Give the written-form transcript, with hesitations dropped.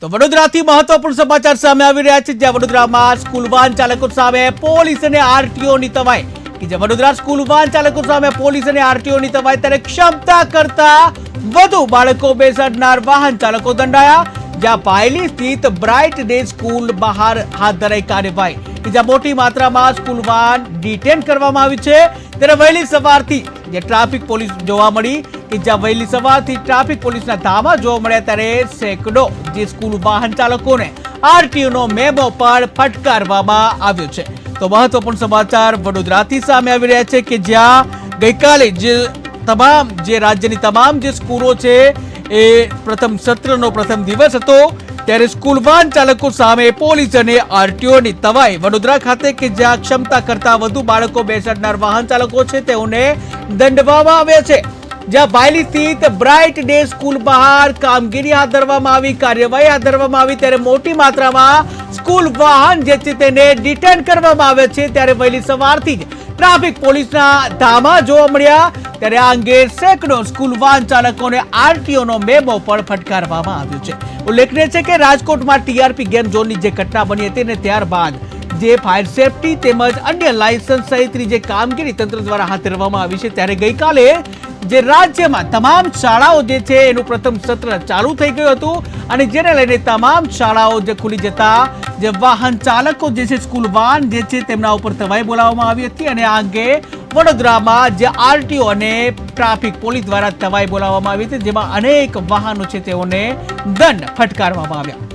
તો વડોદરાથી મહત્વપૂર્ણ સમાચાર સામે આવી રહ્યા છે, જ્યાં વડોદરામાં સ્કૂલ વાહન ચાલકો સામે પોલીસ અને આરટીઓની તવાઈ કે જે વડોદરા સ્કૂલ વાહન ચાલકો સામે પોલીસ અને આરટીઓની તવાઈ ત્યારે ક્ષમતા કરતા વધુ બાળકો બેસાડનાર વાહન ચાલકો દંડાયા, જ્યાં પાયલી સ્થિત બ્રાઇટ ડે સ્કૂલ બહાર હાથ ધરાઈ કાર્યવાહી કે જ્યાં મોટી માત્રામાં સ્કૂલ વાહન ડિટેન કરવામાં આવી છે। ત્યારે વહેલી સવારથી જે ટ્રાફિક પોલીસ જોવા મળી કે જ્યાં વહેલી સવારથી ટ્રાફિક પોલીસના ધામા જોવા મળ્યા, ત્યારે સેંકડો જે સ્કૂલ વાહન ચાલકોને આરટીઓનો મેમો પણ ફટકારવામાં આવ્યો છે। તો મહત્વપૂર્ણ સમાચાર વડોદરાથી સામે આવી રહ્યા છે કે જ્યાં ગઈકાલે જે રાજ્યની તમામ જે સ્કૂલો છે એ પ્રથમ સત્રનો પ્રથમ દિવસ હતો, ત્યારે સ્કૂલ વાહન ચાલકો સામે પોલીસ અને આરટીઓની તવાઈ વડોદરા ખાતે કે જ્યાં ક્ષમતા કરતા વધુ બાળકો બેસાડનાર વાહન ચાલકો છે તેઓને દંડવામાં આવ્યા છે। જ્યાં બાયલી સ્થિત બ્રાઇટ ડે સ્કૂલ બહાર કામગીરી હાથ ધરવામાં આવી, કાર્યવાહી હાથ ધરવામાં આવી, ત્યારે મોટી માત્રામાં સ્કૂલ વાહન જે છે તેને ડિટેન કરવામાં આવે છે। ત્યારે વહેલી સવારથી જ ટ્રાફિક પોલીસના ધામા જોવા મળ્યા, ત્યારે આ અંગે સેંકડો સ્કૂલ વાહન ચાલકોને આરટીઓનો મેમો પણ ફટકારવામાં આવ્યો છે। ઉલ્લેખનીય છે કે રાજકોટમાં ટીઆરપી ગેમ ઝોનની જે ઘટના બની હતી ને ત્યારબાદ જે ફાયર સેફટી તેમજ અન્ય લાયસન્સ સહિતની જે કામગીરી તંત્ર દ્વારા હાથ ધરવામાં આવી છે, ત્યારે ગઈકાલે જે રાજ્યમાં તમામ શાળાઓ જે છે એનું પ્રથમ સત્ર ચાલુ થઈ ગયું હતું અને જેને લઈને તમામ શાળાઓ જે ખુલી જતા જે વાહન ચાલકો જે છે સ્કૂલ વાહન જે છે તેમના ઉપર તવાઈ બોલાવવામાં આવી હતી અને આ અંગે વડોદરામાં જે આરટીઓ અને ટ્રાફિક પોલીસ દ્વારા તવાઈ બોલાવવામાં આવી હતી, જેમાં અનેક વાહનો છે તેઓને દંડ ફટકારવામાં આવ્યા।